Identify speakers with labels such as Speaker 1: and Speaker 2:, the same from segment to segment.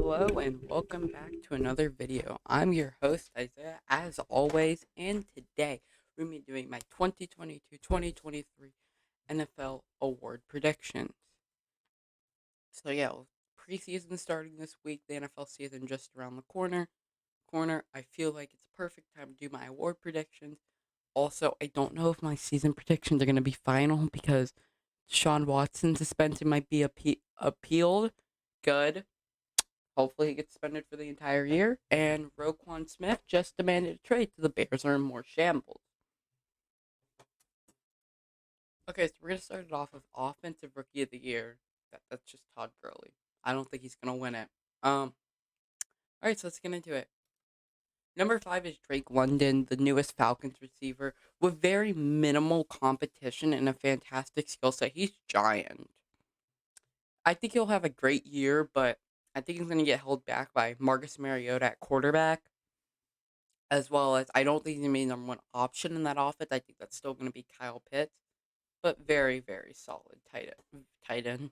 Speaker 1: Hello and welcome back to another video. I'm your host Isaiah as always, and today we're going to be doing my 2022-2023 NFL award predictions. So yeah, preseason starting this week, the NFL season just around the corner. I feel like it's a perfect time to do my award predictions. Also, I don't know if my season predictions are going to be final because Sean Watson's suspension might be appealed. Good. Hopefully, he gets suspended for the entire year. And Roquan Smith just demanded a trade, so the Bears are in more shambles. Okay, so we're gonna start it off with Offensive Rookie of the Year. That's just Todd Gurley. I don't think he's gonna win it. All right, so let's get into it. Number 5 is Drake London, the newest Falcons receiver, with very minimal competition and a fantastic skill set. He's giant. I think he'll have a great year, but I think he's going to get held back by Marcus Mariota at quarterback, as well as I don't think he's going to be the number one option in that offense. I think that's still going to be Kyle Pitts, but very, very solid tight end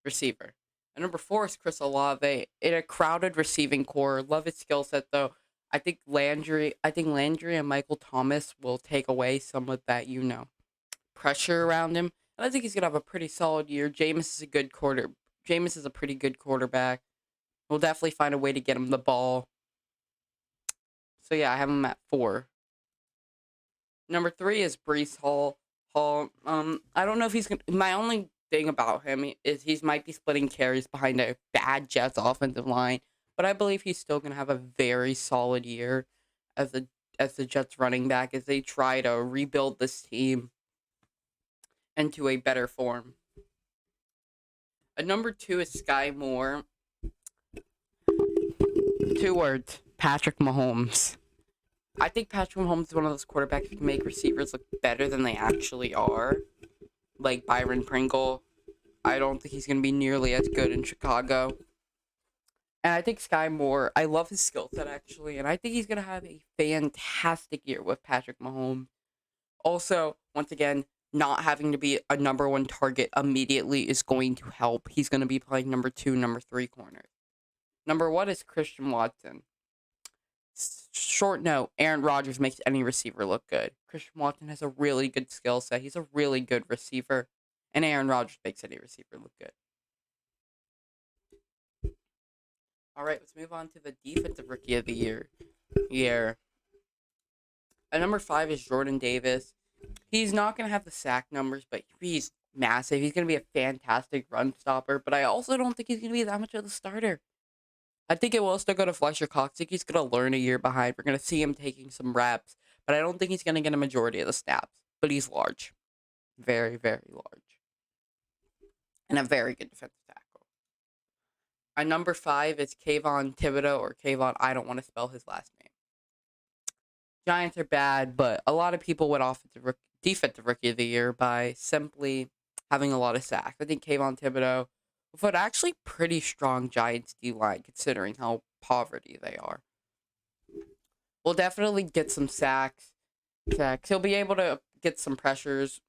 Speaker 1: receiver. And number 4 is Chris Olave in a crowded receiving core. Love his skill set though. I think Landry and Michael Thomas will take away some of that, pressure around him. And I think he's gonna have a pretty solid year. Jameis is a pretty good quarterback. We'll definitely find a way to get him the ball. So yeah, I have him at 4. Number 3 is Brees Hall. I don't know if he's gonna. My only thing about him is he might be splitting carries behind a bad Jets offensive line, but I believe he's still gonna have a very solid year as the Jets running back as they try to rebuild this team into a better form. Number 2 is Sky Moore. 2 words: Patrick Mahomes. I think Patrick Mahomes is one of those quarterbacks who can make receivers look better than they actually are. Like Byron Pringle. I don't think he's going to be nearly as good in Chicago. And I think Sky Moore, I love his skill set actually, and I think he's going to have a fantastic year with Patrick Mahomes. Also, once again, not having to be a number 1 target immediately is going to help. He's going to be playing number 2, number 3 corners. Number 1 is Christian Watson. Short note, Aaron Rodgers makes any receiver look good. Christian Watson has a really good skill set. He's a really good receiver. And Aaron Rodgers makes any receiver look good. All right, let's move on to the Defensive Rookie of the Year. At number 5 is Jordan Davis. He's not going to have the sack numbers, but he's massive. He's going to be a fantastic run stopper, but I also don't think he's going to be that much of the starter. I think it will still go to Fletcher Cox. I think he's going to learn a year behind. We're going to see him taking some reps, but I don't think he's going to get a majority of the snaps. But he's large. Very, very large. And a very good defensive tackle. At number 5 is Kayvon Thibodeau, or Kayvon, I don't want to spell his last name. Giants are bad, but a lot of people went off Defensive Rookie of the Year by simply having a lot of sacks. I think Kayvon Thibodeau with an actually pretty strong Giants D-line, considering how poverty they are. We'll definitely get some sacks. He'll be able to get some pressures,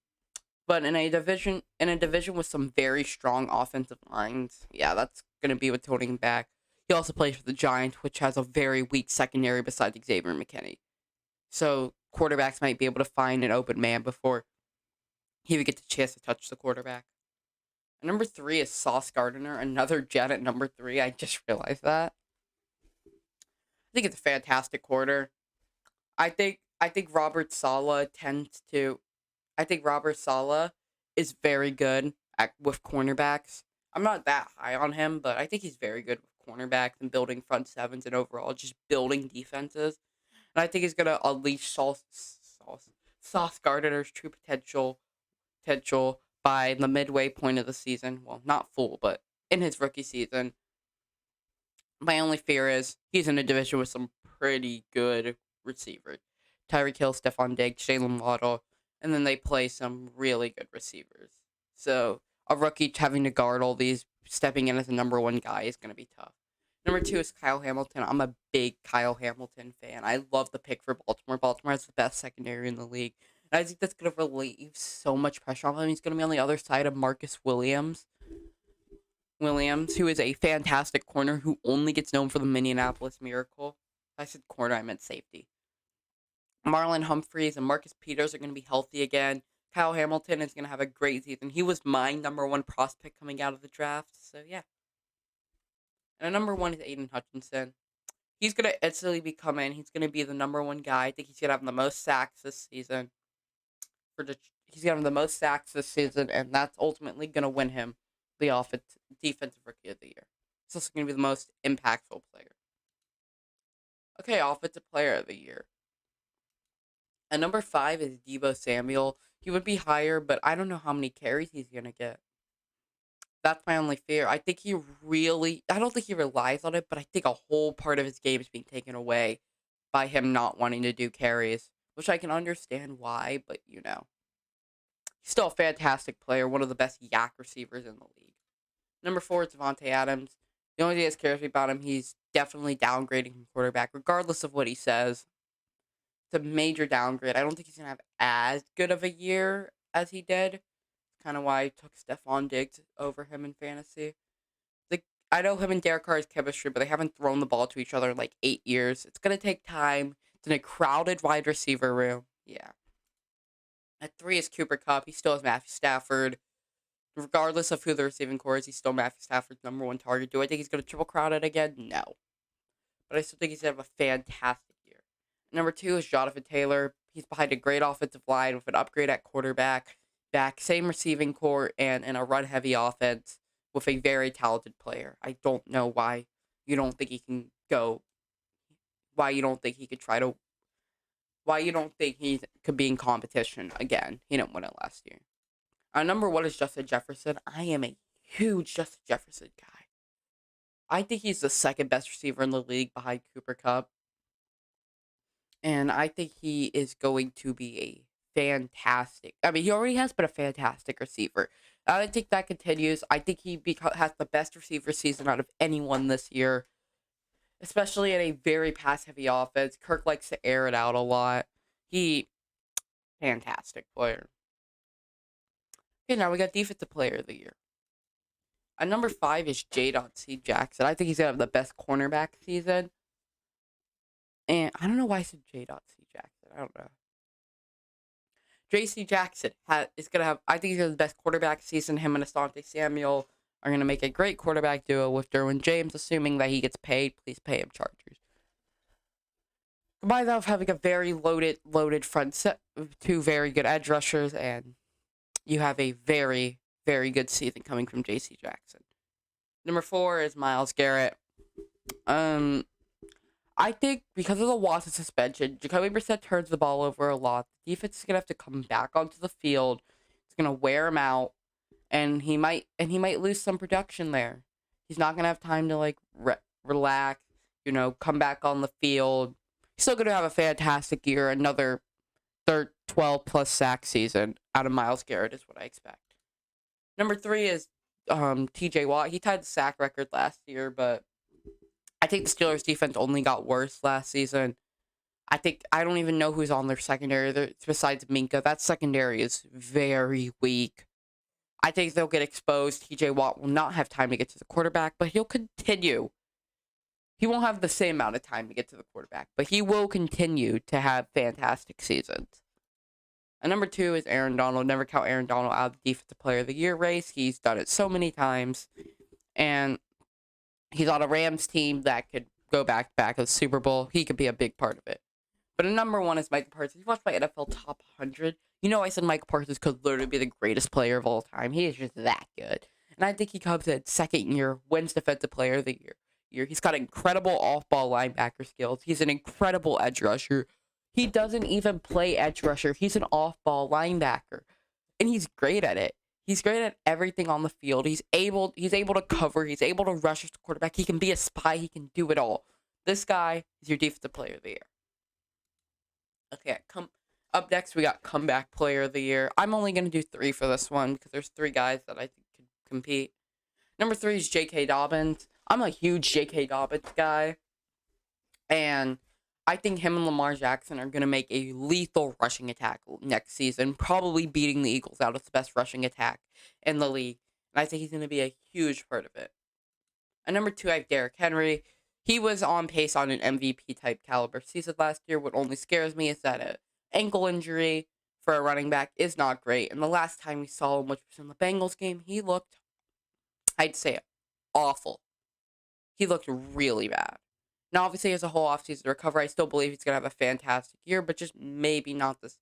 Speaker 1: but in a division with some very strong offensive lines, yeah, that's gonna be what's holding him back. He also plays for the Giants, which has a very weak secondary besides Xavier McKinney. So quarterbacks might be able to find an open man before he would get the chance to touch the quarterback. And number 3 is Sauce Gardner, another Jet at number 3. I just realized that. I think it's a fantastic quarter. I think Robert Saleh is very good with cornerbacks. I'm not that high on him, but I think he's very good with cornerbacks and building front sevens and overall just building defenses. And I think he's gonna unleash Sauce Gardner's true potential by the midway point of the season. Well, not full, but in his rookie season. My only fear is he's in a division with some pretty good receivers. Tyreek Hill, Stephon Diggs, Jalen Waddle, and then they play some really good receivers. So a rookie having to guard all these, stepping in as a number 1 guy is going to be tough. Number 2 is Kyle Hamilton. I'm a big Kyle Hamilton fan. I love the pick for Baltimore. Baltimore has the best secondary in the league. And I think that's going to relieve so much pressure on him. He's going to be on the other side of Marcus Williams. Williams, who is a fantastic corner who only gets known for the Minneapolis Miracle. I said corner, I meant safety. Marlon Humphreys and Marcus Peters are going to be healthy again. Kyle Hamilton is going to have a great season. He was my number one prospect coming out of the draft. So, yeah. And number one is Aiden Hutchinson. He's going to instantly be coming. He's going to be the number one guy. I think he's going to have the most sacks this season. He's going to have the most sacks this season, and that's ultimately going to win him the defensive rookie of the year. He's also going to be the most impactful player. Okay, offensive player of the year. And number 5 is Deebo Samuel. He would be higher, but I don't know how many carries he's going to get. That's my only fear. I don't think he relies on it, but I think a whole part of his game is being taken away by him not wanting to do carries, which I can understand why, but He's still a fantastic player, one of the best yak receivers in the league. Number 4 is Davante Adams. The only thing that scares me about him, he's definitely downgrading from quarterback, regardless of what he says. It's a major downgrade. I don't think he's going to have as good of a year as he did. Kind of why I took Stephon Diggs over him in fantasy. I know him and Derek Carr has chemistry, but they haven't thrown the ball to each other in like 8 years. It's going to take time. It's in a crowded wide receiver room. Yeah. At 3 is Cooper Kupp. He still has Matthew Stafford. Regardless of who the receiving core is, he's still Matthew Stafford's number one target. Do I think he's going to triple crowd it again? No. But I still think he's going to have a fantastic year. Number 2 is Jonathan Taylor. He's behind a great offensive line with an upgrade at quarterback. Same receiving core, and in a run-heavy offense with a very talented player. I don't know why you don't think he can go. Why you don't think he could try to. Why you don't think he could be in competition again. He didn't win it last year. Number 1 is Justin Jefferson. I am a huge Justin Jefferson guy. I think he's the second best receiver in the league behind Cooper Kupp. And I think he is going to be a fantastic. I mean, he already has been a fantastic receiver. I think that continues. I think he has the best receiver season out of anyone this year, especially in a very pass-heavy offense. Kirk likes to air it out a lot. Fantastic player. Okay, now we got defensive player of the year. Number 5 is J.C. Jackson. I think he's going to have the best cornerback season. And I don't know why I said J.C. Jackson. I don't know. J.C. Jackson is going to have, I think he's going to have the best quarterback season. Him and Asante Samuel are going to make a great quarterback duo with Derwin James, assuming that he gets paid. Please pay him, Chargers. Combine that with having a very loaded front set with 2 very good edge rushers, and you have a very, very good season coming from J.C. Jackson. Number 4 is Myles Garrett. I think because of the Watson suspension, Jacoby Brissett turns the ball over a lot. The defense is going to have to come back onto the field. It's going to wear him out, and he might lose some production there. He's not going to have time to relax, come back on the field. He's still going to have a fantastic year, another 12-plus sack season out of Myles Garrett is what I expect. Number 3 is T.J. Watt. He tied the sack record last year, but I think the Steelers' defense only got worse last season. I don't even know who's on their secondary besides Minka. That secondary is very weak. I think they'll get exposed. T.J. Watt will not have time to get to the quarterback, but he'll continue. He won't have the same amount of time to get to the quarterback, but he will continue to have fantastic seasons. And number 2 is Aaron Donald. Never count Aaron Donald out of the Defensive Player of the Year race. He's done it so many times. And he's on a Rams team that could go back-to-back to the Super Bowl. He could be a big part of it. But number 1 is Micah Parsons. You watch my NFL Top 100. I said Micah Parsons could literally be the greatest player of all time. He is just that good. And I think he comes in second year, wins Defensive Player of the Year. He's got incredible off-ball linebacker skills. He's an incredible edge rusher. He doesn't even play edge rusher. He's an off-ball linebacker. And he's great at it. He's great at everything on the field. He's able to cover. He's able to rush the quarterback. He can be a spy. He can do it all. This guy is your Defensive Player of the Year. Okay, up next we got Comeback Player of the Year. I'm only going to do 3 for this one because there's 3 guys that I think could compete. Number 3 is J.K. Dobbins. I'm a huge J.K. Dobbins guy. And I think him and Lamar Jackson are going to make a lethal rushing attack next season, probably beating the Eagles out as the best rushing attack in the league. And I think he's going to be a huge part of it. At number 2, I have Derrick Henry. He was on pace on an MVP type caliber season last year. What only scares me is that an ankle injury for a running back is not great. And the last time we saw him, which was in the Bengals game, he looked, I'd say, awful. He looked really bad. Now, obviously, as a whole offseason to recover, I still believe he's going to have a fantastic year, but just maybe not the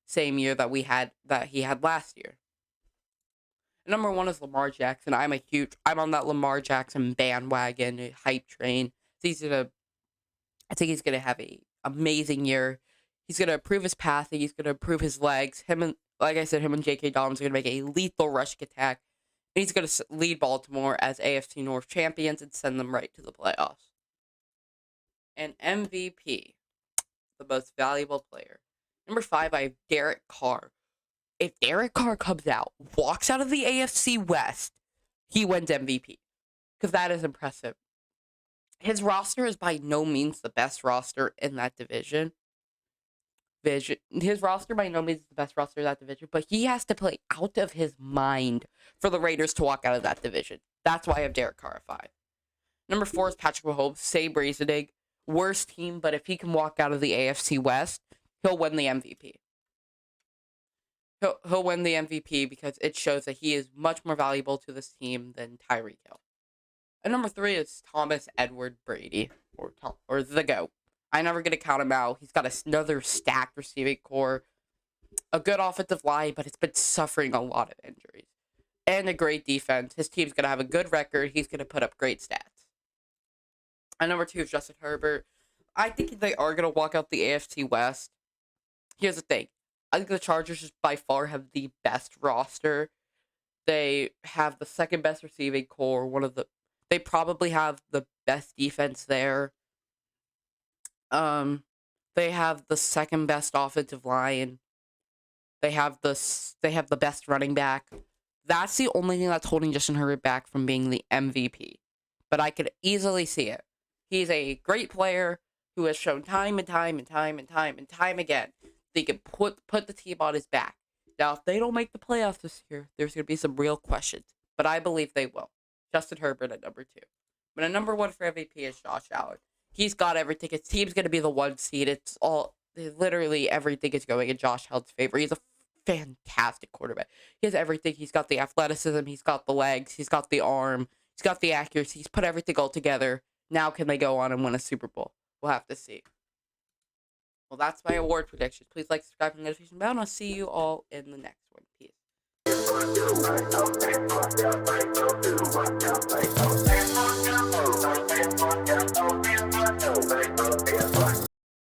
Speaker 1: same year that he had last year. Number 1 is Lamar Jackson. I'm on that Lamar Jackson bandwagon hype train. I think he's gonna have a amazing year. He's gonna improve his passing. He's gonna improve his legs. Like I said, him and J.K. Dobbins are gonna make a lethal rushing attack. And he's gonna lead Baltimore as AFC North champions and send them right to the playoffs. And MVP, the most valuable player. Number 5, I have Derek Carr. If Derek Carr comes out, walks out of the AFC West, he wins MVP. Because that is impressive. His roster is by no means the best roster in that division. His roster by no means is the best roster in that division, but he has to play out of his mind for the Raiders to walk out of that division. That's why I have Derek Carr at 5. Number 4 is Patrick Mahomes. Same reasoning. Worst team, but if he can walk out of the AFC West, he'll win the MVP. He'll win the MVP because it shows that he is much more valuable to this team than Tyreek Hill. And number 3 is Thomas Edward Brady, or the GOAT. I'm never going to count him out. He's got another stacked receiving core, a good offensive line, but it's been suffering a lot of injuries, and a great defense. His team's going to have a good record. He's going to put up great stats. And number 2 is Justin Herbert. I think they are going to walk out the AFC West. Here's the thing. I think the Chargers just by far have the best roster. They have the second best receiving core. They probably have the best defense there. They have the second best offensive line. They have the best running back. That's the only thing that's holding Justin Herbert back from being the MVP. But I could easily see it. He's a great player who has shown time and time again they can put the team on his back. Now, if they don't make the playoffs this year, there's going to be some real questions. But I believe they will. Justin Herbert at number 2. But at number 1 for MVP is Josh Allen. He's got everything. His team's going to be the 1 seed. Literally everything is going in Josh Allen's favor. He's a fantastic quarterback. He has everything. He's got the athleticism. He's got the legs. He's got the arm. He's got the accuracy. He's put everything all together. Now can they go on and win a Super Bowl? We'll have to see. Well, that's my award predictions. Please like, subscribe, and notification bell, and I'll see you all in the next one. Peace.